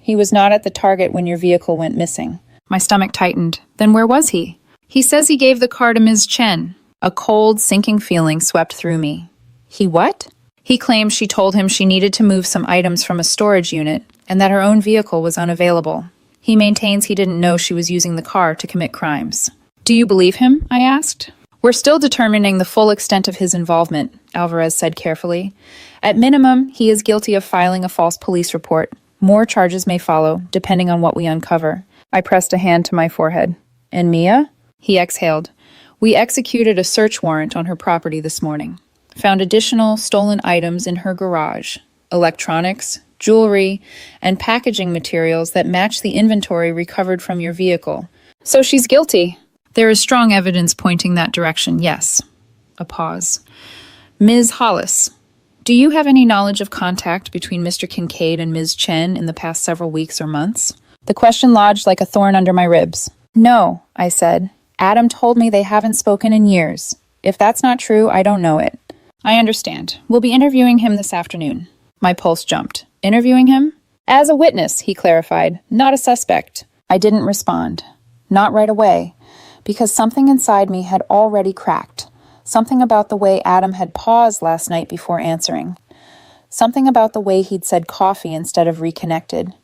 He was not at the target when your vehicle went missing. My stomach tightened. Then where was he? He says he gave the car to Ms. Chen. A cold, sinking feeling swept through me. He what? He claims she told him she needed to move some items from a storage unit and that her own vehicle was unavailable. He maintains he didn't know she was using the car to commit crimes. Do you believe him? I asked. We're still determining the full extent of his involvement, Alvarez said carefully. At minimum, he is guilty of filing a false police report. More charges may follow, depending on what we uncover. I pressed a hand to my forehead. And Mia? He exhaled. We executed a search warrant on her property this morning. Found additional stolen items in her garage, electronics, jewelry, and packaging materials that match the inventory recovered from your vehicle. So she's guilty. There is strong evidence pointing that direction, yes. A pause. Ms. Hollis, do you have any knowledge of contact between Mr. Kincaid and Ms. Chen in the past several weeks or months? The question lodged like a thorn under my ribs. No, I said. Adam told me they haven't spoken in years. If that's not true, I don't know it. I understand. We'll be interviewing him this afternoon. My pulse jumped. Interviewing him? As a witness, he clarified, not a suspect. I didn't respond. Not right away, because something inside me had already cracked. Something about the way Adam had paused last night before answering. Something about the way he'd said coffee instead of reconnected.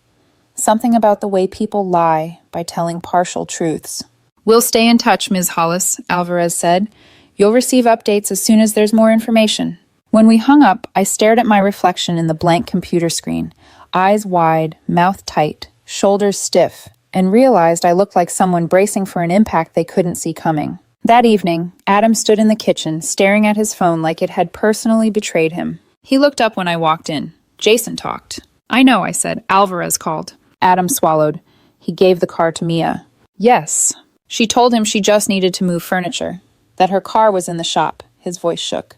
Something about the way people lie by telling partial truths. We'll stay in touch, Ms. Hollis, Alvarez said. You'll receive updates as soon as there's more information. When we hung up, I stared at my reflection in the blank computer screen, eyes wide, mouth tight, shoulders stiff, and realized I looked like someone bracing for an impact they couldn't see coming. That evening, Adam stood in the kitchen, staring at his phone like it had personally betrayed him. He looked up when I walked in. Jason talked. I know, I said. Alvarez called. Adam swallowed. He gave the car to Mia. Yes. She told him she just needed to move furniture. That her car was in the shop. His voice shook.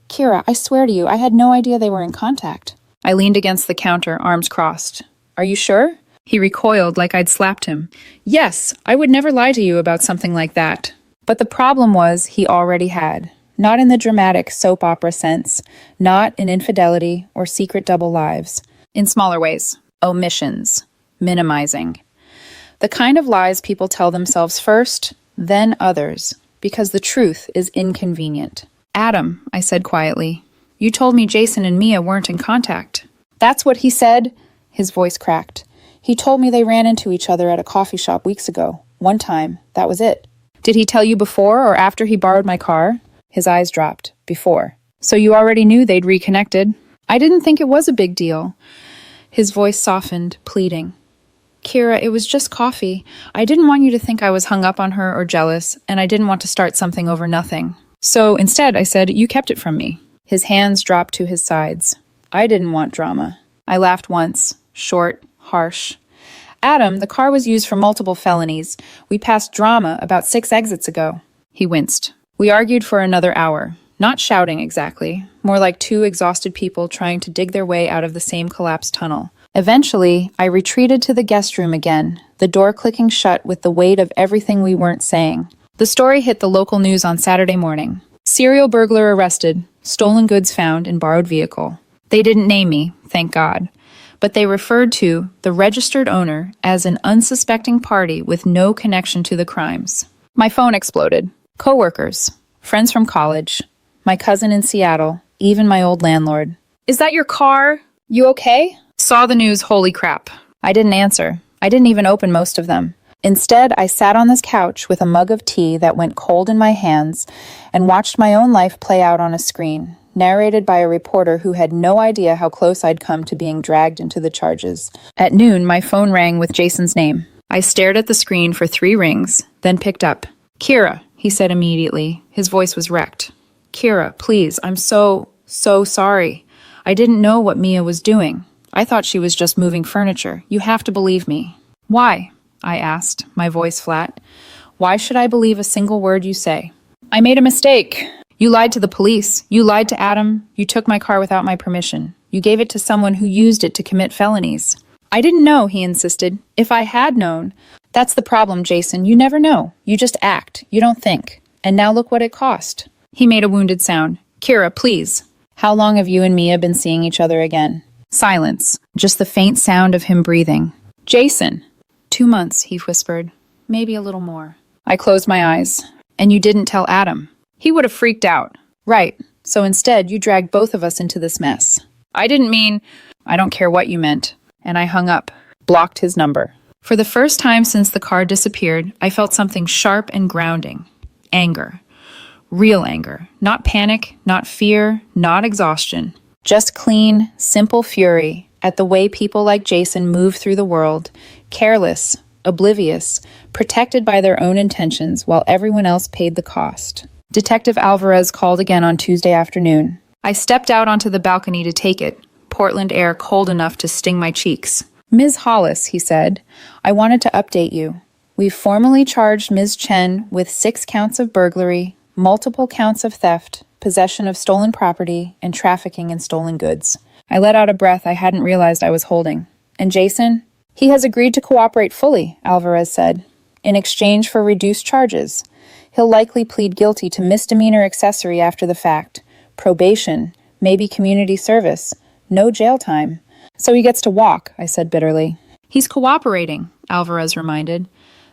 Kira, I swear to you, I had no idea they were in contact. I leaned against the counter, arms crossed. Are you sure? He recoiled like I'd slapped him. Yes, I would never lie to you about something like that. But the problem was he already had. Not in the dramatic soap opera sense. Not in infidelity or secret double lives. In smaller ways. Omissions. Minimizing. The kind of lies people tell themselves first, then others. Because the truth is inconvenient. Adam, I said quietly, you told me Jason and Mia weren't in contact. That's what he said. His voice cracked. He told me they ran into each other at a coffee shop weeks ago. One time. That was it. Did he tell you before or after he borrowed my car? His eyes dropped. Before. So you already knew they'd reconnected. I didn't think it was a big deal. His voice softened, pleading. Kira, it was just coffee. I didn't want you to think I was hung up on her or jealous, and I didn't want to start something over nothing. So instead, I said, you kept it from me. His hands dropped to his sides. I didn't want drama. I laughed once, short, harsh. Adam, the car was used for multiple felonies. We passed drama about 6 exits ago. He winced. We argued for another hour. Not shouting exactly, more like 2 exhausted people trying to dig their way out of the same collapsed tunnel. Eventually, I retreated to the guest room again, the door clicking shut with the weight of everything we weren't saying. The story hit the local news on Saturday morning. Serial burglar arrested, stolen goods found in borrowed vehicle. They didn't name me, thank God, but they referred to the registered owner as an unsuspecting party with no connection to the crimes. My phone exploded. Coworkers, friends from college, my cousin in Seattle, even my old landlord. Is that your car? You okay? Saw the news, holy crap. I didn't answer. I didn't even open most of them. Instead, I sat on this couch with a mug of tea that went cold in my hands and watched my own life play out on a screen, narrated by a reporter who had no idea how close I'd come to being dragged into the charges. At noon, my phone rang with Jason's name. I stared at the screen for 3 rings, then picked up. Kira, he said immediately. His voice was wrecked. Kira, please, I'm so sorry. I didn't know what Mia was doing. I thought she was just moving furniture. You have to believe me. Why? I asked, my voice flat. Why should I believe a single word you say? I made a mistake. You lied to the police. You lied to Adam. You took my car without my permission. You gave it to someone who used it to commit felonies. I didn't know, he insisted. If I had known. That's the problem, Jason. You never know. You just act. You don't think. And now look what it cost. He made a wounded sound. Kira, please. How long have you and Mia been seeing each other again? Silence, just the faint sound of him breathing. Jason! 2 months, he whispered. Maybe a little more. I closed my eyes. And you didn't tell Adam. He would have freaked out. Right. So instead, you dragged both of us into this mess. I didn't mean... I don't care what you meant. And I hung up, blocked his number. For the first time since the car disappeared, I felt something sharp and grounding. Anger. Real anger. Not panic, not fear, not exhaustion. Just clean, simple fury at the way people like Jason move through the world, careless, oblivious, protected by their own intentions while everyone else paid the cost. Detective Alvarez called again on Tuesday afternoon. I stepped out onto the balcony to take it, Portland air cold enough to sting my cheeks. Ms. Hollis, he said, I wanted to update you. We've formally charged Ms. Chen with 6 counts of burglary, multiple counts of theft, possession of stolen property, and trafficking in stolen goods. I let out a breath I hadn't realized I was holding. And Jason? He has agreed to cooperate fully, Alvarez said, in exchange for reduced charges. He'll likely plead guilty to misdemeanor accessory after the fact, probation, maybe community service, no jail time. So he gets to walk, I said bitterly. He's cooperating, Alvarez reminded.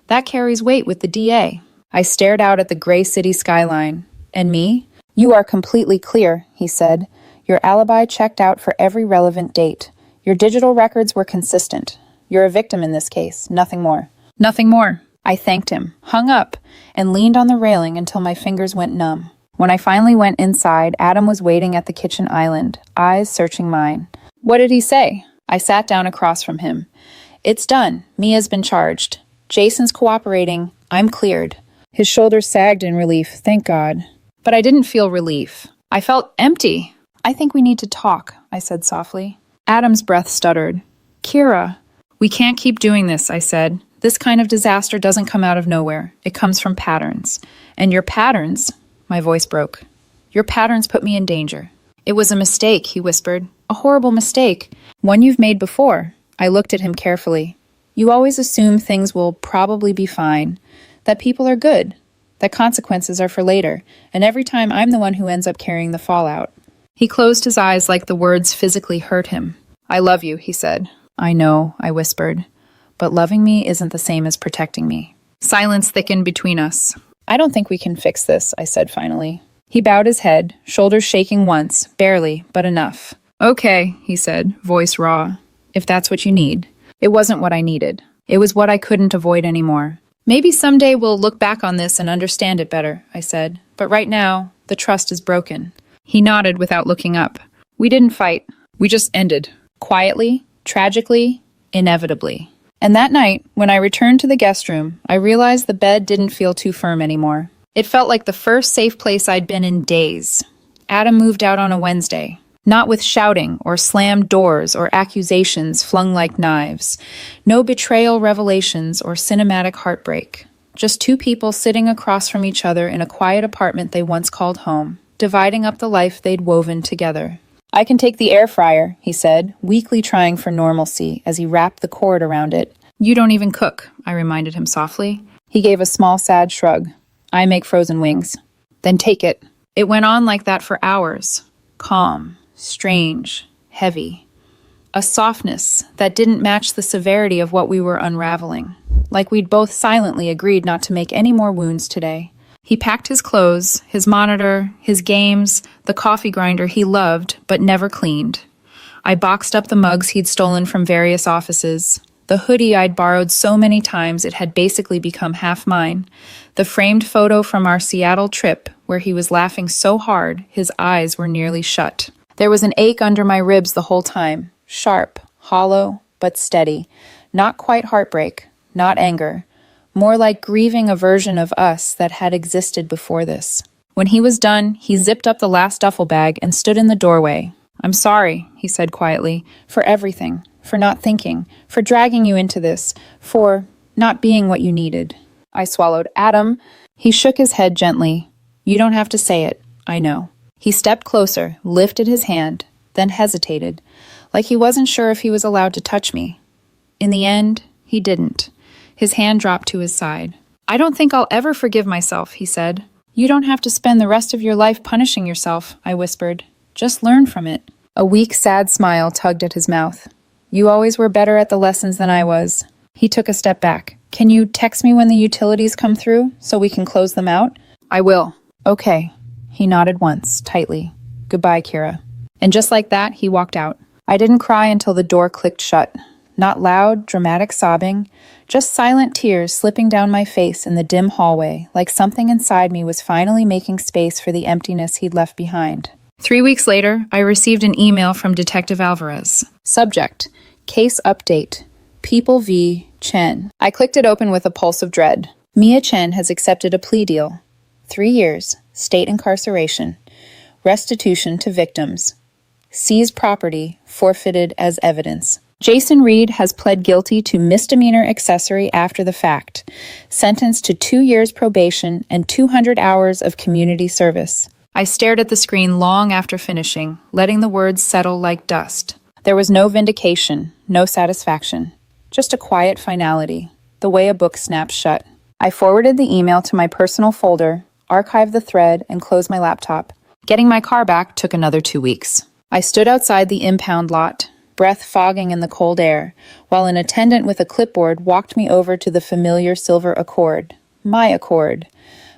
That carries weight with the DA. I stared out at the gray city skyline. And me? You are completely clear, he said. Your alibi checked out for every relevant date. Your digital records were consistent. You're a victim in this case, nothing more. Nothing more. I thanked him, hung up, and leaned on the railing until my fingers went numb. When I finally went inside, Adam was waiting at the kitchen island, eyes searching mine. What did he say? I sat down across from him. It's done. Mia's been charged. Jason's cooperating. I'm cleared. His shoulders sagged in relief, thank God. But I didn't feel relief. I felt empty. I think we need to talk, I said softly. Adam's breath stuttered. Kira. We can't keep doing this, I said. This kind of disaster doesn't come out of nowhere. It comes from patterns. And your patterns, my voice broke. Your patterns put me in danger. It was a mistake, he whispered. A horrible mistake. One you've made before. I looked at him carefully. You always assume things will probably be fine. That people are good. That consequences are for later. And every time I'm the one who ends up carrying the fallout. He closed his eyes like the words physically hurt him. I love you, he said. I know, I whispered. But loving me isn't the same as protecting me. Silence thickened between us. I don't think we can fix this, I said finally. He bowed his head, shoulders shaking once, barely, but enough. Okay, he said, voice raw. If that's what you need. It wasn't what I needed. It was what I couldn't avoid anymore. Maybe someday we'll look back on this and understand it better, I said. But right now, the trust is broken. He nodded without looking up. We didn't fight. We just ended. Quietly, tragically, inevitably. And that night, when I returned to the guest room, I realized the bed didn't feel too firm anymore. It felt like the first safe place I'd been in days. Adam moved out on a Wednesday. Not with shouting or slammed doors or accusations flung like knives. No betrayal revelations or cinematic heartbreak. Just 2 people sitting across from each other in a quiet apartment they once called home, dividing up the life they'd woven together. I can take the air fryer, he said, weakly trying for normalcy as he wrapped the cord around it. You don't even cook, I reminded him softly. He gave a small, sad shrug. I make frozen wings. Then take it. It went on like that for hours. Calm, strange, heavy. A softness that didn't match the severity of what we were unraveling. Like we'd both silently agreed not to make any more wounds today. He packed his clothes, his monitor, his games, the coffee grinder he loved but never cleaned. I boxed up the mugs he'd stolen from various offices, the hoodie I'd borrowed so many times it had basically become half mine, the framed photo from our Seattle trip where he was laughing so hard his eyes were nearly shut. There was an ache under my ribs the whole time, sharp, hollow, but steady, not quite heartbreak, not anger. More like grieving a version of us that had existed before this. When he was done, he zipped up the last duffel bag and stood in the doorway. I'm sorry, he said quietly, for everything, for not thinking, for dragging you into this, for not being what you needed. I swallowed. Adam, he shook his head gently. You don't have to say it, I know. He stepped closer, lifted his hand, then hesitated, like he wasn't sure if he was allowed to touch me. In the end, he didn't. His hand dropped to his side. I don't think I'll ever forgive myself, he said. You don't have to spend the rest of your life punishing yourself, I whispered. Just learn from it. A weak, sad smile tugged at his mouth. You always were better at the lessons than I was. He took a step back. Can you text me when the utilities come through so we can close them out? I will. Okay. He nodded once, tightly. Goodbye, Kira. And just like that, he walked out. I didn't cry until the door clicked shut. Not loud, dramatic sobbing, just silent tears slipping down my face in the dim hallway, like something inside me was finally making space for the emptiness he'd left behind. 3 weeks later, I received an email from Detective Alvarez. Subject: Case Update. People v. Chen. I clicked it open with a pulse of dread. Mia Chen has accepted a plea deal. 3 years, state incarceration. Restitution to victims. Seized property, forfeited as evidence. Jason Reed has pled guilty to misdemeanor accessory after the fact, sentenced to 2 years probation and 200 hours of community service. I stared at the screen long after finishing, letting the words settle like dust. There was no vindication, no satisfaction, just a quiet finality, the way a book snaps shut. I forwarded the email to my personal folder, archived the thread, and closed my laptop. Getting my car back took another 2 weeks. I stood outside the impound lot, breath fogging in the cold air, while an attendant with a clipboard walked me over to the familiar silver Accord. My Accord.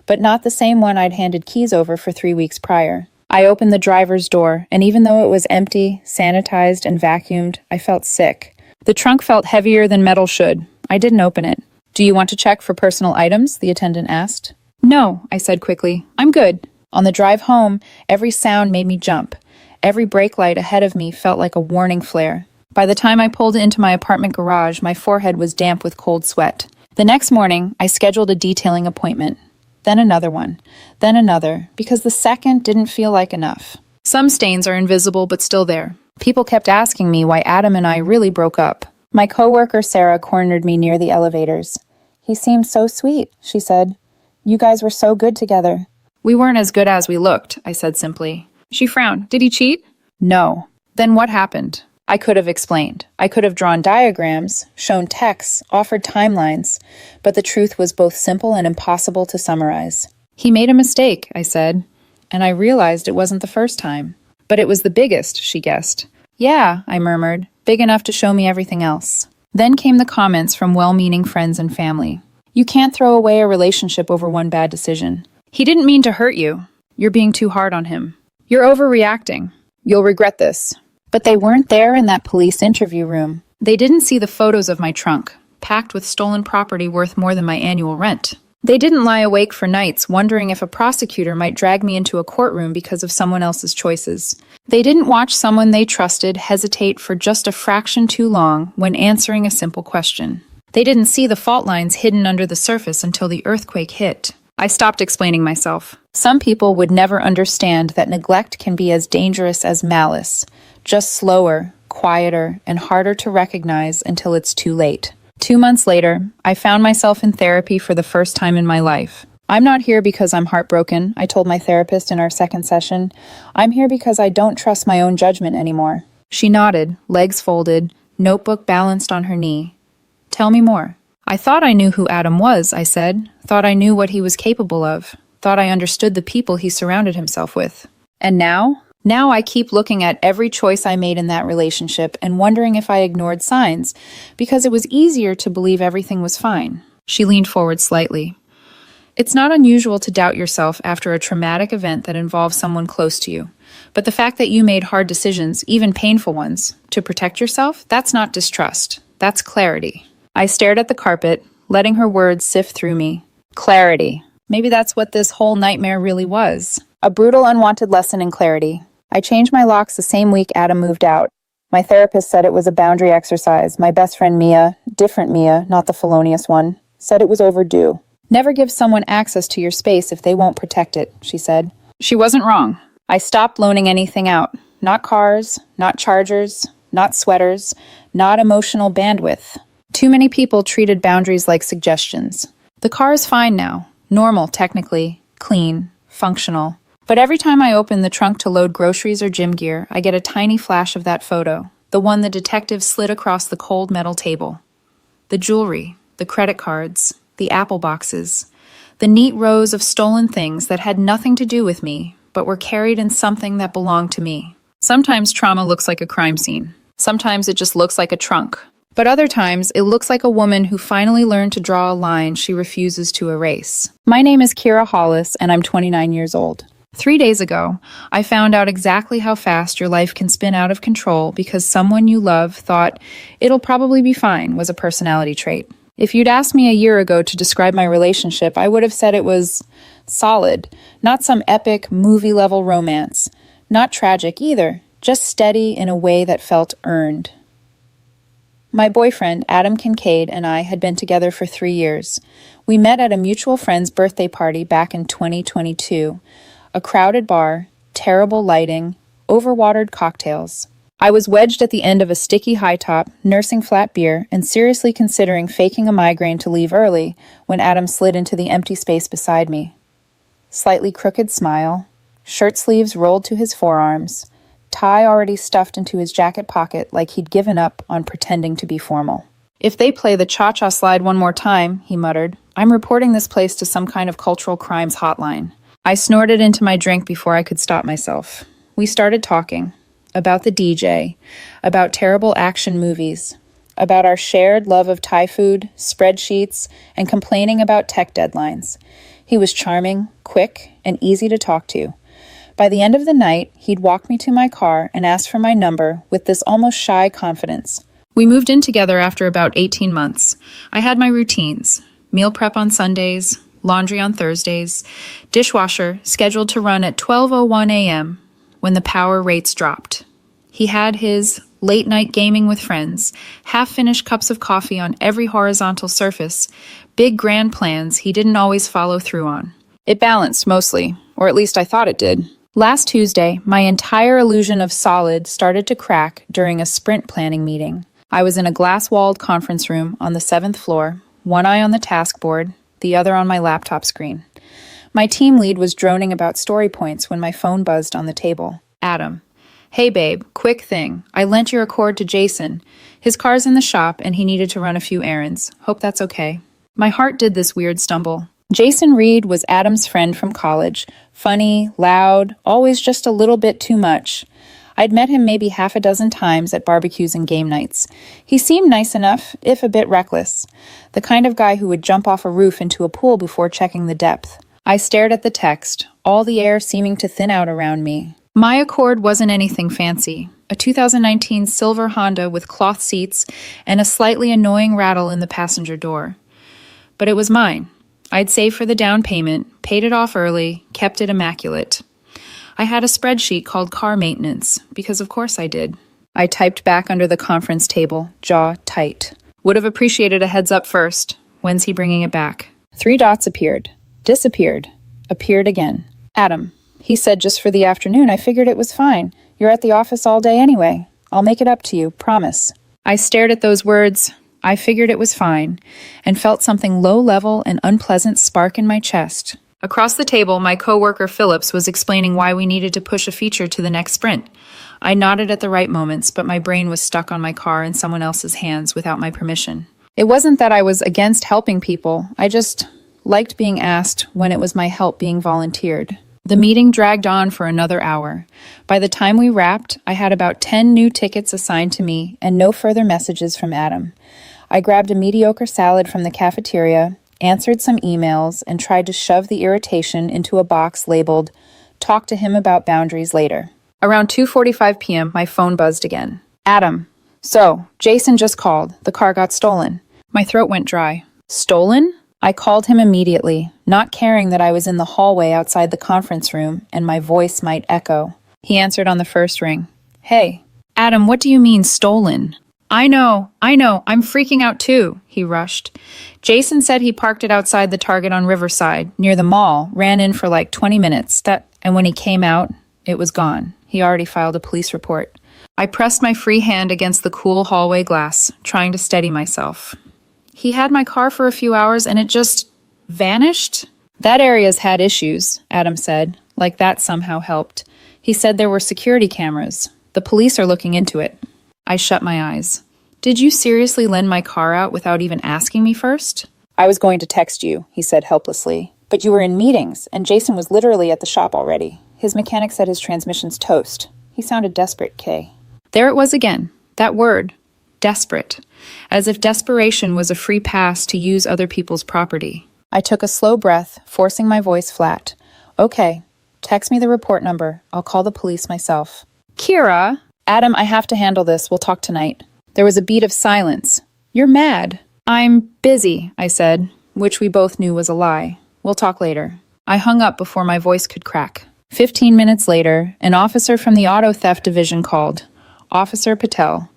But not the same one I'd handed keys over for 3 weeks prior. I opened the driver's door, and even though it was empty, sanitized, and vacuumed, I felt sick. The trunk felt heavier than metal should. I didn't open it. Do you want to check for personal items? The attendant asked. No, I said quickly. I'm good. On the drive home, every sound made me jump. Every brake light ahead of me felt like a warning flare. By the time I pulled into my apartment garage, my forehead was damp with cold sweat. The next morning, I scheduled a detailing appointment. Then another one. Then another, because the second didn't feel like enough. Some stains are invisible but still there. People kept asking me why Adam and I really broke up. My coworker Sarah cornered me near the elevators. He seemed so sweet, she said. You guys were so good together. We weren't as good as we looked, I said simply. She frowned. Did he cheat? No. Then what happened? I could have explained. I could have drawn diagrams, shown texts, offered timelines, but the truth was both simple and impossible to summarize. He made a mistake, I said, and I realized it wasn't the first time. But it was the biggest, she guessed. Yeah, I murmured, big enough to show me everything else. Then came the comments from well-meaning friends and family. You can't throw away a relationship over one bad decision. He didn't mean to hurt you. You're being too hard on him. You're overreacting. You'll regret this. But they weren't there in that police interview room. They didn't see the photos of my trunk, packed with stolen property worth more than my annual rent. They didn't lie awake for nights wondering if a prosecutor might drag me into a courtroom because of someone else's choices. They didn't watch someone they trusted hesitate for just a fraction too long when answering a simple question. They didn't see the fault lines hidden under the surface until the earthquake hit. I stopped explaining myself. Some people would never understand that neglect can be as dangerous as malice, just slower, quieter, and harder to recognize until it's too late. 2 months later, I found myself in therapy for the first time in my life. I'm not here because I'm heartbroken, I told my therapist in our second session. I'm here because I don't trust my own judgment anymore. She nodded, legs folded, notebook balanced on her knee. Tell me more. I thought I knew who Adam was, I said. Thought I knew what he was capable of. Thought I understood the people he surrounded himself with. And now? Now I keep looking at every choice I made in that relationship and wondering if I ignored signs, because it was easier to believe everything was fine. She leaned forward slightly. It's not unusual to doubt yourself after a traumatic event that involves someone close to you. But the fact that you made hard decisions, even painful ones, to protect yourself, that's not distrust. That's clarity. I stared at the carpet, letting her words sift through me. Clarity. Maybe that's what this whole nightmare really was. A brutal, unwanted lesson in clarity. I changed my locks the same week Adam moved out. My therapist said it was a boundary exercise. My best friend Mia, different Mia, not the felonious one, said it was overdue. Never give someone access to your space if they won't protect it, she said. She wasn't wrong. I stopped loaning anything out. Not cars, not chargers, not sweaters, not emotional bandwidth. Too many people treated boundaries like suggestions. The car is fine now. Normal, technically. Clean. Functional. But every time I open the trunk to load groceries or gym gear, I get a tiny flash of that photo, the one the detective slid across the cold metal table. The jewelry, the credit cards, the apple boxes, the neat rows of stolen things that had nothing to do with me, but were carried in something that belonged to me. Sometimes trauma looks like a crime scene. Sometimes it just looks like a trunk. But other times, it looks like a woman who finally learned to draw a line she refuses to erase. My name is Kira Hollis, and I'm 29 years old. 3 days ago, I found out exactly how fast your life can spin out of control because someone you love thought it'll probably be fine was a personality trait. If you'd asked me a year ago to describe my relationship, I would have said it was solid, not some epic movie-level romance. Not tragic either, just steady in a way that felt earned. My boyfriend, Adam Kincaid, and I had been together for 3 years. We met at a mutual friend's birthday party back in 2022. A crowded bar, terrible lighting, overwatered cocktails. I was wedged at the end of a sticky high top, nursing flat beer, and seriously considering faking a migraine to leave early when Adam slid into the empty space beside me. Slightly crooked smile, shirt sleeves rolled to his forearms, tie already stuffed into his jacket pocket like he'd given up on pretending to be formal. "If they play the cha-cha slide one more time," he muttered, "I'm reporting this place to some kind of cultural crimes hotline." I snorted into my drink before I could stop myself. We started talking about the DJ, about terrible action movies, about our shared love of Thai food, spreadsheets, and complaining about tech deadlines. He was charming, quick, and easy to talk to. By the end of the night, he'd walk me to my car and ask for my number with this almost shy confidence. We moved in together after about 18 months. I had my routines: meal prep on Sundays, laundry on Thursdays, dishwasher scheduled to run at 12:01 a.m. when the power rates dropped. He had his late-night gaming with friends, half-finished cups of coffee on every horizontal surface, big grand plans he didn't always follow through on. It balanced mostly, or at least I thought it did. Last Tuesday, my entire illusion of solid started to crack during a sprint planning meeting. I was in a glass-walled conference room on the 7th floor, one eye on the task board, the other on my laptop screen. My team lead was droning about story points when my phone buzzed on the table. Adam. "Hey babe, quick thing. I lent your Accord to Jason. His car's in the shop and he needed to run a few errands. Hope that's okay." My heart did this weird stumble. Jason Reed was Adam's friend from college. Funny, loud, always just a little bit too much. I'd met him maybe half a dozen times at barbecues and game nights. He seemed nice enough, if a bit reckless. The kind of guy who would jump off a roof into a pool before checking the depth. I stared at the text, all the air seeming to thin out around me. My Accord wasn't anything fancy. A 2019 silver Honda with cloth seats and a slightly annoying rattle in the passenger door. But it was mine. I'd saved for the down payment, paid it off early, kept it immaculate. I had a spreadsheet called car maintenance, because of course I did. I typed back under the conference table, jaw tight. Would have appreciated a heads up first. When's he bringing it back? 3 dots appeared, disappeared, appeared again. Adam. He said just for the afternoon. I figured it was fine. You're at the office all day anyway. I'll make it up to you, promise. I stared at those words, I figured it was fine, and felt something low-level and unpleasant spark in my chest. Across the table, my coworker Phillips was explaining why we needed to push a feature to the next sprint. I nodded at the right moments, but my brain was stuck on my car in someone else's hands without my permission. It wasn't that I was against helping people. I just liked being asked when it was my help being volunteered. The meeting dragged on for another hour. By the time we wrapped, I had about 10 new tickets assigned to me and no further messages from Adam. I grabbed a mediocre salad from the cafeteria, answered some emails, and tried to shove the irritation into a box labeled, "Talk to him about boundaries later." Around 2:45 p.m., my phone buzzed again. Adam. "So, Jason just called. The car got stolen." My throat went dry. Stolen? I called him immediately, not caring that I was in the hallway outside the conference room and my voice might echo. He answered on the first ring. "Hey." "Adam, what do you mean, stolen?" I know, I'm freaking out too," he rushed. "Jason said he parked it outside the Target on Riverside, near the mall, ran in for like 20 minutes, and when he came out, it was gone. He already filed a police report." I pressed my free hand against the cool hallway glass, trying to steady myself. "He had my car for a few hours and it just vanished?" "That area's had issues," Adam said, like that somehow helped. He said there were security cameras. The police are looking into it. I shut my eyes. "Did you seriously lend my car out without even asking me first?" "I was going to text you," he said helplessly. "But you were in meetings, and Jason was literally at the shop already. His mechanic said his transmission's toast. He sounded desperate, Kay. There it was again, that word, desperate, as if desperation was a free pass to use other people's property. I took a slow breath, forcing my voice flat. Okay, text me the report number. I'll call the police myself. Kira! Adam, I have to handle this. We'll talk tonight. There was a beat of silence. You're mad. I'm busy, I said, which we both knew was a lie. We'll talk later. I hung up before my voice could crack. 15 minutes later, an officer from the auto theft division called. Officer Patel.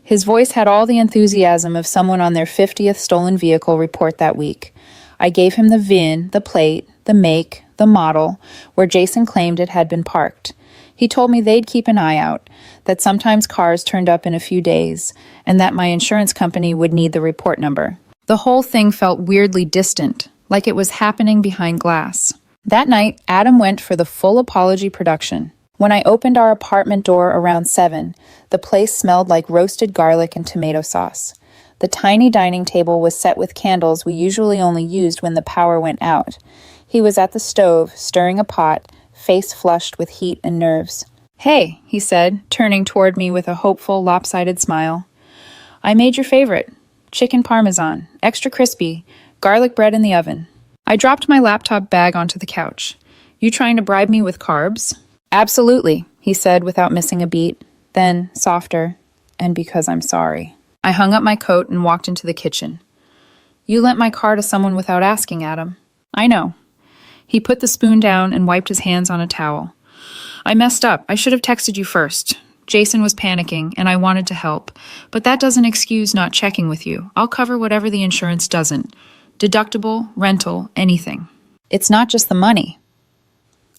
His voice had all the enthusiasm of someone on their 50th stolen vehicle report that week. I gave him the VIN, the plate, the make, the model, where Jason claimed it had been parked. He told me they'd keep an eye out, that sometimes cars turned up in a few days, and that my insurance company would need the report number. The whole thing felt weirdly distant, like it was happening behind glass. That night, Adam went for the full apology production. When I opened our apartment door around 7, the place smelled like roasted garlic and tomato sauce. The tiny dining table was set with candles we usually only used when the power went out. He was at the stove, stirring a pot, face flushed with heat and nerves. Hey, he said, turning toward me with a hopeful, lopsided smile. I made your favorite. Chicken parmesan, extra crispy, garlic bread in the oven. I dropped my laptop bag onto the couch. You trying to bribe me with carbs? Absolutely, he said without missing a beat. Then, softer, and because I'm sorry. I hung up my coat and walked into the kitchen. You lent my car to someone without asking, Adam. I know. He put the spoon down and wiped his hands on a towel. I messed up. I should have texted you first. Jason was panicking, and I wanted to help. But that doesn't excuse not checking with you. I'll cover whatever the insurance doesn't. Deductible, rental, anything. It's not just the money.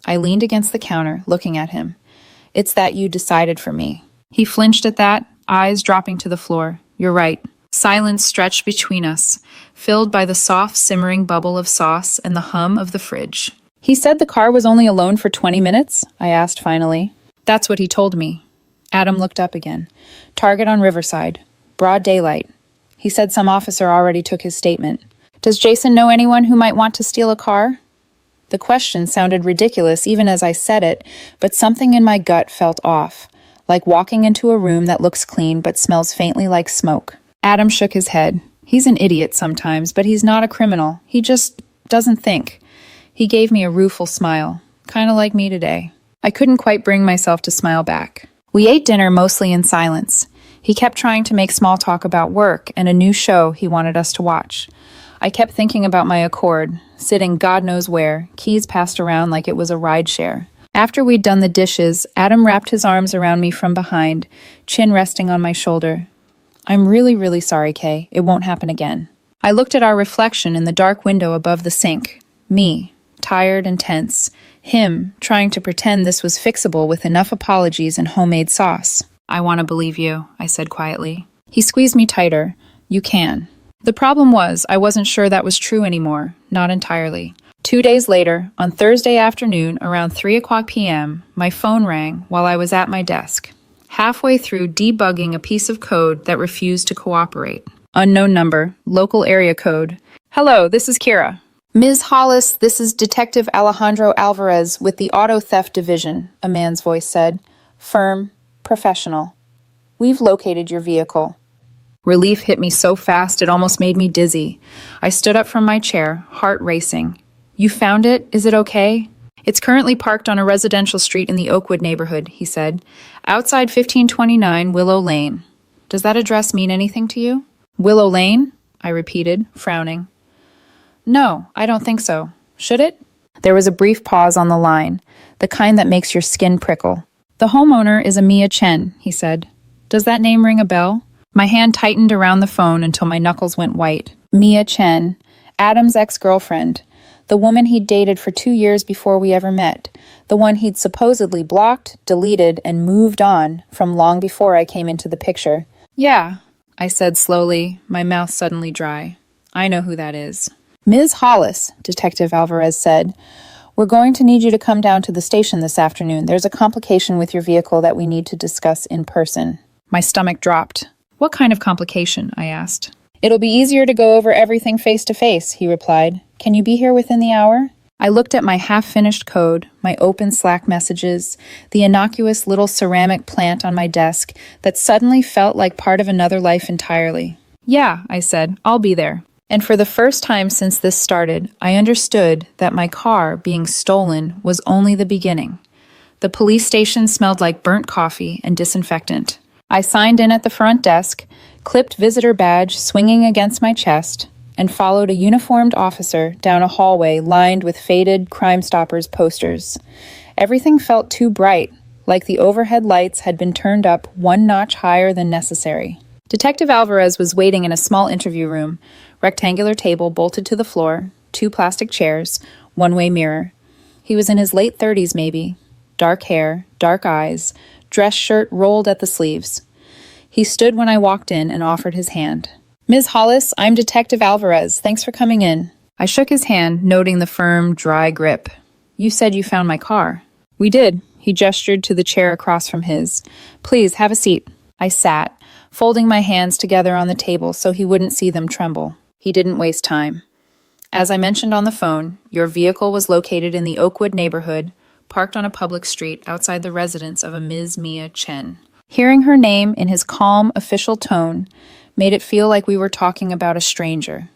I leaned against the counter, looking at him. It's that you decided for me. He flinched at that, eyes dropping to the floor. You're right. Silence stretched between us, filled by the soft, simmering bubble of sauce and the hum of the fridge. He said the car was only alone for 20 minutes? I asked finally. That's what he told me. Adam looked up again. Target on Riverside. Broad daylight. He said some officer already took his statement. Does Jason know anyone who might want to steal a car? The question sounded ridiculous even as I said it, but something in my gut felt off, like walking into a room that looks clean but smells faintly like smoke. Adam shook his head. He's an idiot sometimes, but he's not a criminal. He just doesn't think. He gave me a rueful smile, kind of like me today. I couldn't quite bring myself to smile back. We ate dinner mostly in silence. He kept trying to make small talk about work and a new show he wanted us to watch. I kept thinking about my Accord, sitting God knows where, keys passed around like it was a rideshare. After we'd done the dishes, Adam wrapped his arms around me from behind, chin resting on my shoulder. I'm really, really sorry, Kay. It won't happen again. I looked at our reflection in the dark window above the sink. Me, tired and tense. Him, trying to pretend this was fixable with enough apologies and homemade sauce. I want to believe you, I said quietly. He squeezed me tighter. You can. The problem was, I wasn't sure that was true anymore. Not entirely. 2 days later, on Thursday afternoon, around 3:00 p.m., my phone rang while I was at my desk, halfway through debugging a piece of code that refused to cooperate. Unknown number, local area code. Hello, this is Kira. Ms. Hollis, this is Detective Alejandro Alvarez with the Auto Theft Division, a man's voice said. Firm, professional. We've located your vehicle. Relief hit me so fast it almost made me dizzy. I stood up from my chair, heart racing. You found it? Is it okay? It's currently parked on a residential street in the Oakwood neighborhood, he said. Outside 1529 Willow Lane. Does that address mean anything to you? Willow Lane? I repeated, frowning. No, I don't think so. Should it? There was a brief pause on the line, the kind that makes your skin prickle. The homeowner is a Mia Chen, he said. Does that name ring a bell? My hand tightened around the phone until my knuckles went white. Mia Chen, Adam's ex-girlfriend. The woman he'd dated for 2 years before we ever met. The one he'd supposedly blocked, deleted, and moved on from long before I came into the picture. Yeah, I said slowly, my mouth suddenly dry. I know who that is. Ms. Hollis, Detective Alvarez said, we're going to need you to come down to the station this afternoon. There's a complication with your vehicle that we need to discuss in person. My stomach dropped. What kind of complication? I asked. It'll be easier to go over everything face to face, he replied. Can you be here within the hour? I looked at my half-finished code, my open Slack messages, the innocuous little ceramic plant on my desk that suddenly felt like part of another life entirely. "Yeah," I said, "I'll be there." And for the first time since this started, I understood that my car being stolen was only the beginning. The police station smelled like burnt coffee and disinfectant. I signed in at the front desk, clipped visitor badge swinging against my chest, and followed a uniformed officer down a hallway lined with faded Crime Stoppers posters. Everything felt too bright, like the overhead lights had been turned up one notch higher than necessary. Detective Alvarez was waiting in a small interview room, rectangular table bolted to the floor, 2 plastic chairs, one-way mirror. He was in his late 30s maybe, dark hair, dark eyes, dress shirt rolled at the sleeves. He stood when I walked in and offered his hand. "Ms. Hollis, I'm Detective Alvarez. Thanks for coming in." I shook his hand, noting the firm, dry grip. "You said you found my car." "We did." He gestured to the chair across from his. "Please, have a seat." I sat, folding my hands together on the table so he wouldn't see them tremble. He didn't waste time. "As I mentioned on the phone, your vehicle was located in the Oakwood neighborhood, parked on a public street outside the residence of a Ms. Mia Chen." Hearing her name in his calm, official tone made it feel like we were talking about a stranger,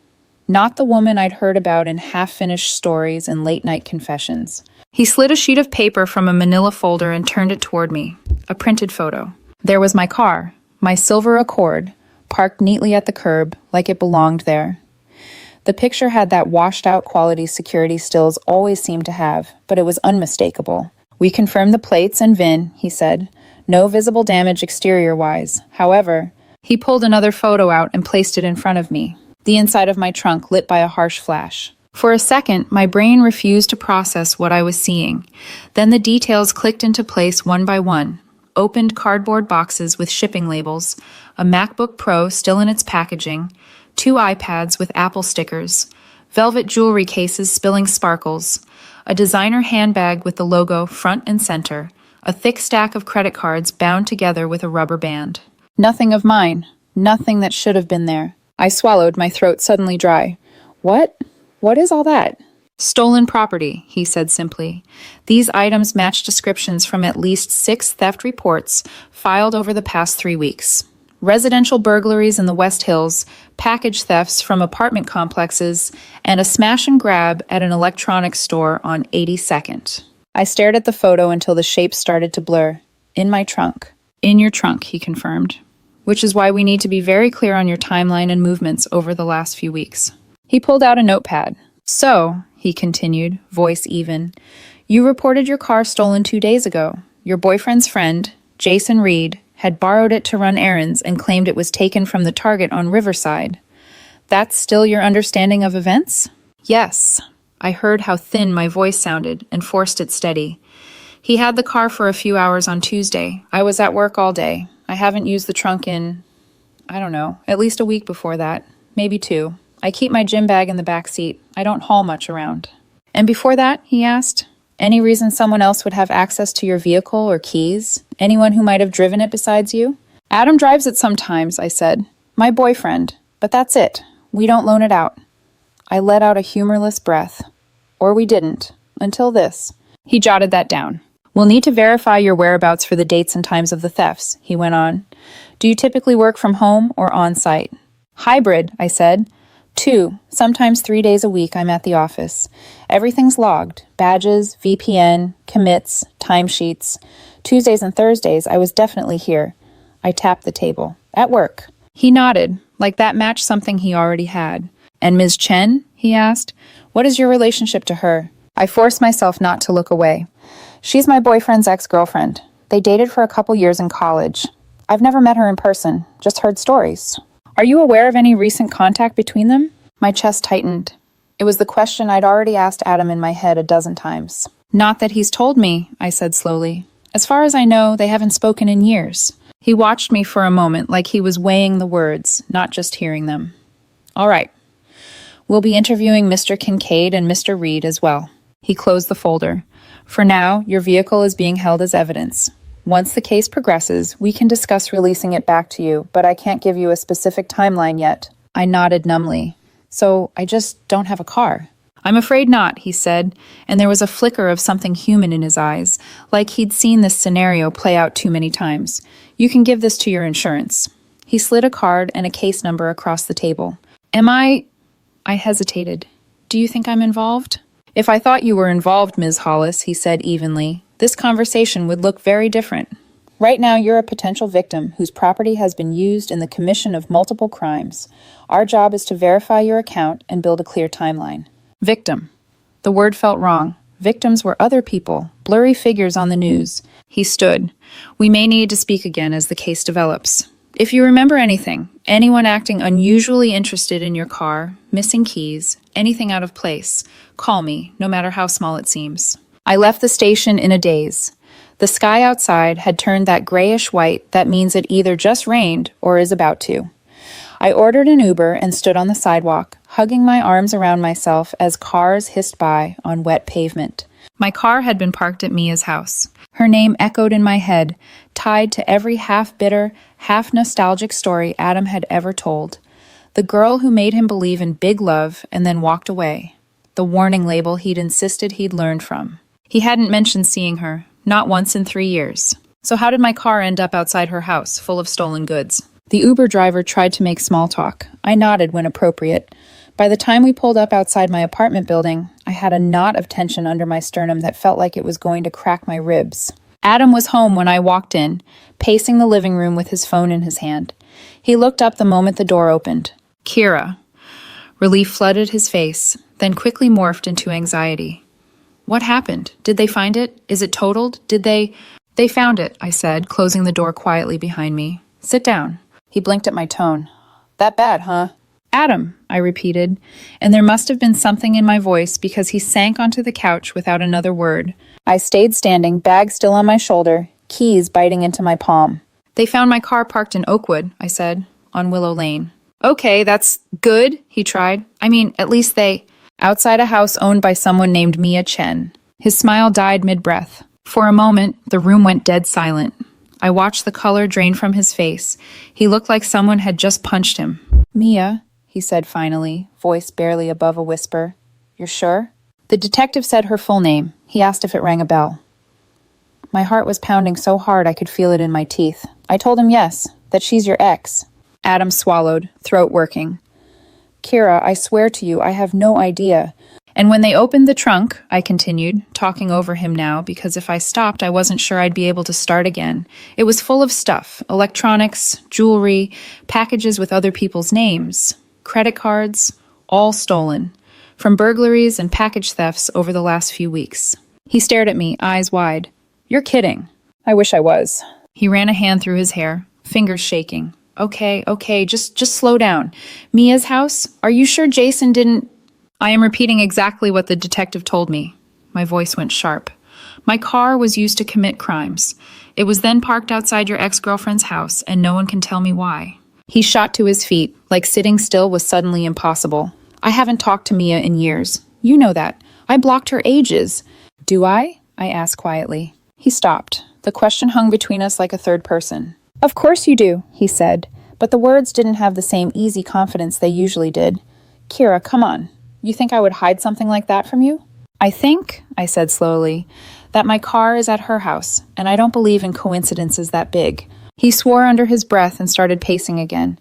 not the woman I'd heard about in half-finished stories and late-night confessions. He slid a sheet of paper from a manila folder and turned it toward me, a printed photo. There was my car, my silver Accord, parked neatly at the curb, like it belonged there. The picture had that washed-out quality security stills always seem to have, but it was unmistakable. "We confirmed the plates and VIN," he said. "No visible damage exterior-wise. However," he pulled another photo out and placed it in front of me, the inside of my trunk lit by a harsh flash. For a second, my brain refused to process what I was seeing. Then the details clicked into place one by one. Opened cardboard boxes with shipping labels, a MacBook Pro still in its packaging, 2 iPads with Apple stickers, velvet jewelry cases spilling sparkles, a designer handbag with the logo front and center, a thick stack of credit cards bound together with a rubber band. Nothing of mine. Nothing that should have been there. I swallowed, my throat suddenly dry. "What? What is all that?" "Stolen property," he said simply. "These items match descriptions from at least 6 theft reports filed over the past 3 weeks. Residential burglaries in the West Hills, package thefts from apartment complexes, and a smash and grab at an electronics store on 82nd. I stared at the photo until the shapes started to blur. "In my trunk." "In your trunk," he confirmed. "Which is why we need to be very clear on your timeline and movements over the last few weeks." He pulled out a notepad. "So," he continued, voice even, "you reported your car stolen 2 days ago. Your boyfriend's friend, Jason Reed, had borrowed it to run errands and claimed it was taken from the Target on Riverside. That's still your understanding of events?" "Yes." I heard how thin my voice sounded and forced it steady. "He had the car for a few hours on Tuesday. I was at work all day. I haven't used the trunk in, I don't know, at least a week before that. Maybe 2. I keep my gym bag in the back seat. I don't haul much around." "And before that?" he asked. "Any reason someone else would have access to your vehicle or keys? Anyone who might have driven it besides you?" "Adam drives it sometimes," I said. "My boyfriend. But that's it. We don't loan it out." I let out a humorless breath. Or we didn't. Until this. He jotted that down. "We'll need to verify your whereabouts for the dates and times of the thefts," he went on. "Do you typically work from home or on-site?" "Hybrid," I said. 2, sometimes 3 days a week I'm at the office. Everything's logged. Badges, VPN, commits, timesheets. Tuesdays and Thursdays I was definitely here. I tapped the table. "At work." He nodded, like that matched something he already had. "And Ms. Chen?" he asked. "What is your relationship to her?" I forced myself not to look away. "She's my boyfriend's ex-girlfriend. They dated for a couple years in college. I've never met her in person, just heard stories." "Are you aware of any recent contact between them?" My chest tightened. It was the question I'd already asked Adam in my head a dozen times. "Not that he's told me," I said slowly. "As far as I know, they haven't spoken in years." He watched me for a moment like he was weighing the words, not just hearing them. "All right. We'll be interviewing Mr. Kincaid and Mr. Reed as well." He closed the folder. "For now, your vehicle is being held as evidence. Once the case progresses, we can discuss releasing it back to you, but I can't give you a specific timeline yet." I nodded numbly. "So I just don't have a car." I'm afraid not, he said, and there was a flicker of something human in his eyes, like he'd seen this scenario play out too many times. You can give this to your insurance. He slid a card and a case number across the table. Am I hesitated. Do you think I'm involved? If I thought you were involved, Ms. Hollis, he said evenly, this conversation would look very different. Right now, you're a potential victim whose property has been used in the commission of multiple crimes. Our job is to verify your account and build a clear timeline. Victim. The word felt wrong. Victims were other people, blurry figures on the news. He stood. We may need to speak again as the case develops. If you remember anything, anyone acting unusually interested in your car, missing keys, anything out of place, call me, no matter how small it seems. I left the station in a daze. The sky outside had turned that grayish white that means it either just rained or is about to. I ordered an Uber and stood on the sidewalk, hugging my arms around myself as cars hissed by on wet pavement. My car had been parked at Mia's house. Her name echoed in my head, tied to every half-bitter, half-nostalgic story Adam had ever told. The girl who made him believe in big love and then walked away. The warning label he'd insisted he'd learned from. He hadn't mentioned seeing her, not once in 3 years. So how did my car end up outside her house, full of stolen goods? The Uber driver tried to make small talk. I nodded when appropriate. By the time we pulled up outside my apartment building, I had a knot of tension under my sternum that felt like it was going to crack my ribs. Adam was home when I walked in, pacing the living room with his phone in his hand. He looked up the moment the door opened. Kira. Relief flooded his face, then quickly morphed into anxiety. What happened? Did they find it? Is it totaled? They found it, I said, closing the door quietly behind me. Sit down. He blinked at my tone. That bad, huh? Adam, I repeated, and there must have been something in my voice because he sank onto the couch without another word. I stayed standing, bag still on my shoulder, keys biting into my palm. They found my car parked in Oakwood, I said, on Willow Lane. Okay, that's good, he tried. I mean, at least they... Outside a house owned by someone named Mia Chen. His smile died mid-breath. For a moment, the room went dead silent. I watched the color drain from his face. He looked like someone had just punched him. Mia, he said finally, voice barely above a whisper. You're sure? The detective said her full name. He asked if it rang a bell. My heart was pounding so hard I could feel it in my teeth. I told him yes, that she's your ex. Adam swallowed, throat working. Kira, I swear to you, I have no idea. And when they opened the trunk, I continued, talking over him now, because if I stopped, I wasn't sure I'd be able to start again. It was full of stuff, electronics, jewelry, packages with other people's names, credit cards, all stolen, from burglaries and package thefts over the last few weeks. He stared at me, eyes wide. You're kidding. I wish I was. He ran a hand through his hair, fingers shaking. Okay, just slow down. Mia's house? Are you sure Jason didn't... I am repeating exactly what the detective told me. My voice went sharp. My car was used to commit crimes. It was then parked outside your ex-girlfriend's house, and no one can tell me why. He shot to his feet, like sitting still was suddenly impossible. I haven't talked to Mia in years. You know that. I blocked her ages. Do I? I asked quietly. He stopped. The question hung between us like a third person. Of course you do, he said, but the words didn't have the same easy confidence they usually did. Kira, come on. You think I would hide something like that from you? I think, I said slowly, that my car is at her house, and I don't believe in coincidences that big. He swore under his breath and started pacing again.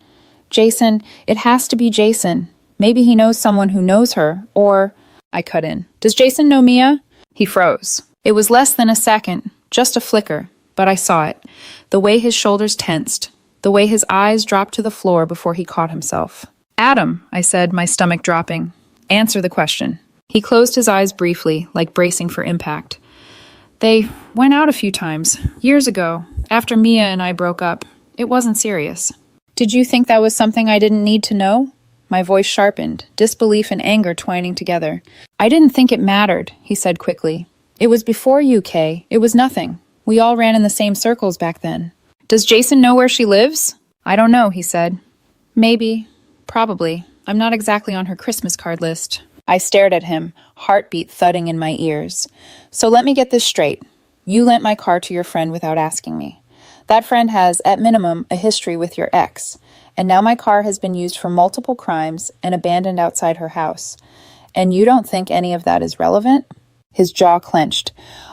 Jason, it has to be Jason. Maybe he knows someone who knows her, or... I cut in. Does Jason know Mia? He froze. It was less than a second, just a flicker, but I saw it. The way his shoulders tensed, the way his eyes dropped to the floor before he caught himself. Adam, I said, my stomach dropping. Answer the question. He closed his eyes briefly, like bracing for impact. They went out a few times, years ago, after Mia and I broke up. It wasn't serious. Did you think that was something I didn't need to know? My voice sharpened, disbelief and anger twining together. I didn't think it mattered, he said quickly. It was before you, Kay. It was nothing. We all ran in the same circles back then. Does Jason know where she lives? I don't know, he said. Maybe. Probably. I'm not exactly on her Christmas card list. I stared at him, heartbeat thudding in my ears. So let me get this straight. You lent my car to your friend without asking me. That friend has, at minimum, a history with your ex. And now my car has been used for multiple crimes and abandoned outside her house. And you don't think any of that is relevant? His jaw clenched.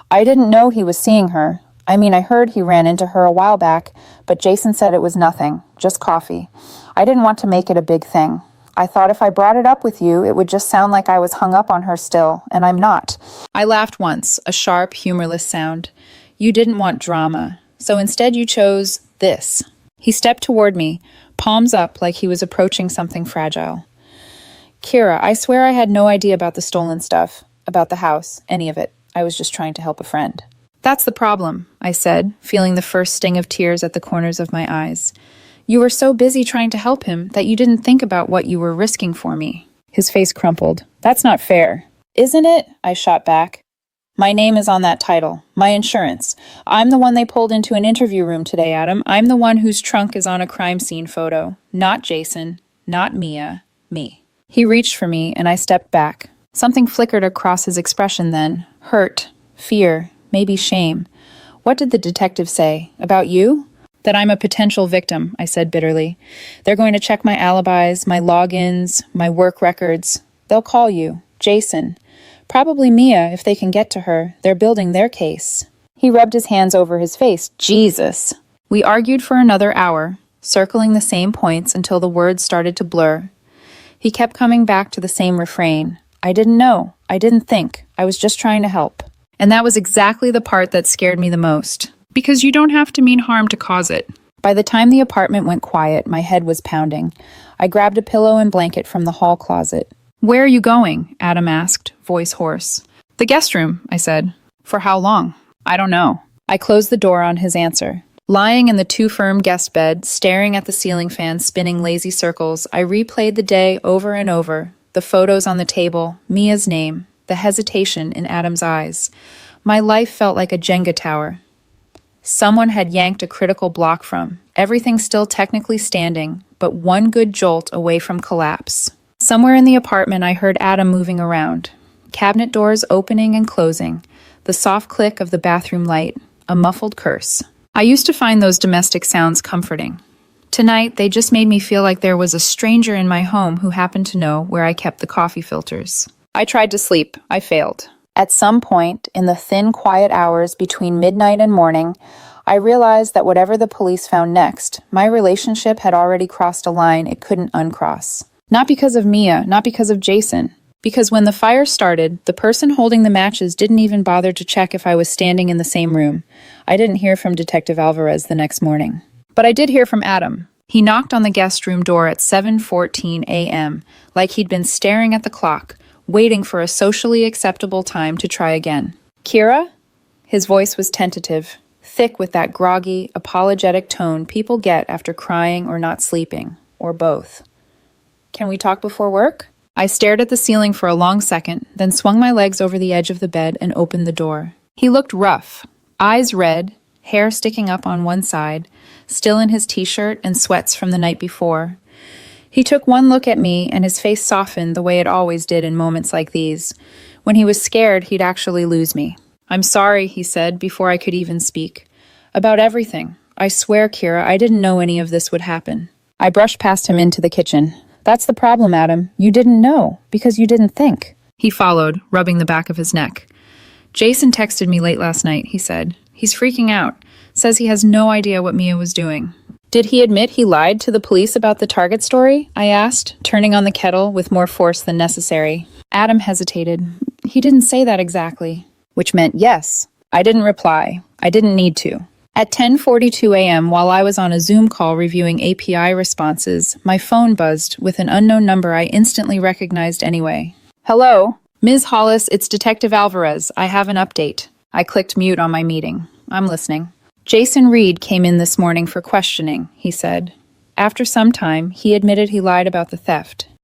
I didn't know he was seeing her. I mean, I heard he ran into her a while back, but Jason said it was nothing, just coffee. I didn't want to make it a big thing. I thought if I brought it up with you, it would just sound like I was hung up on her still, and I'm not. I laughed once, a sharp, humorless sound. You didn't want drama, so instead you chose this. He stepped toward me, palms up like he was approaching something fragile. Kira, I swear I had no idea about the stolen stuff, about the house, any of it. I was just trying to help a friend. That's the problem, I said, feeling the first sting of tears at the corners of my eyes. You were so busy trying to help him that you didn't think about what you were risking for me. His face crumpled. That's not fair. Isn't it? I shot back. My name is on that title. My insurance. I'm the one they pulled into an interview room today, Adam. I'm the one whose trunk is on a crime scene photo. Not Jason. Not Mia. Me. He reached for me, and I stepped back. Something flickered across his expression then. Hurt. Fear. Maybe shame. What did the detective say? About you? That I'm a potential victim, I said bitterly. They're going to check my alibis, my logins, my work records. They'll call you. Jason. Probably Mia, if they can get to her. They're building their case. He rubbed his hands over his face. Jesus. We argued for another hour, circling the same points until the words started to blur. He kept coming back to the same refrain. I didn't know. I didn't think. I was just trying to help. And that was exactly the part that scared me the most. Because you don't have to mean harm to cause it. By the time the apartment went quiet, my head was pounding. I grabbed a pillow and blanket from the hall closet. Where are you going? Adam asked, voice hoarse. The guest room, I said. For how long? I don't know. I closed the door on his answer. Lying in the too-firm guest bed, staring at the ceiling fan spinning lazy circles, I replayed the day over and over. The photos on the table, Mia's name, the hesitation in Adam's eyes. My life felt like a Jenga tower. Someone had yanked a critical block from, everything still technically standing, but one good jolt away from collapse. Somewhere in the apartment I heard Adam moving around. Cabinet doors opening and closing, the soft click of the bathroom light, a muffled curse. I used to find those domestic sounds comforting. Tonight, they just made me feel like there was a stranger in my home who happened to know where I kept the coffee filters. I tried to sleep. I failed. At some point, in the thin, quiet hours between midnight and morning, I realized that whatever the police found next, my relationship had already crossed a line it couldn't uncross. Not because of Mia, not because of Jason. Because when the fire started, the person holding the matches didn't even bother to check if I was standing in the same room. I didn't hear from Detective Alvarez the next morning. But I did hear from Adam. He knocked on the guest room door at 7:14 a.m., like he'd been staring at the clock, waiting for a socially acceptable time to try again. Kira? His voice was tentative, thick with that groggy, apologetic tone people get after crying or not sleeping, or both. Can we talk before work? I stared at the ceiling for a long second, then swung my legs over the edge of the bed and opened the door. He looked rough, eyes red, hair sticking up on one side, still in his t-shirt and sweats from the night before. He took one look at me, and his face softened the way it always did in moments like these. When he was scared, he'd actually lose me. I'm sorry, he said, before I could even speak. About everything. I swear, Kira, I didn't know any of this would happen. I brushed past him into the kitchen. That's the problem, Adam. You didn't know, because you didn't think. He followed, rubbing the back of his neck. Jason texted me late last night, he said. He's freaking out. Says he has no idea what Mia was doing. Did he admit he lied to the police about the Target story? I asked, turning on the kettle with more force than necessary. Adam hesitated. He didn't say that exactly. Which meant yes. I didn't reply. I didn't need to. At 10:42 a.m., while I was on a Zoom call reviewing API responses, my phone buzzed with an unknown number I instantly recognized anyway. Hello? Ms. Hollis, it's Detective Alvarez. I have an update. I clicked mute on my meeting. I'm listening. Jason Reed came in this morning for questioning, he said. After some time, he admitted he lied about the theft.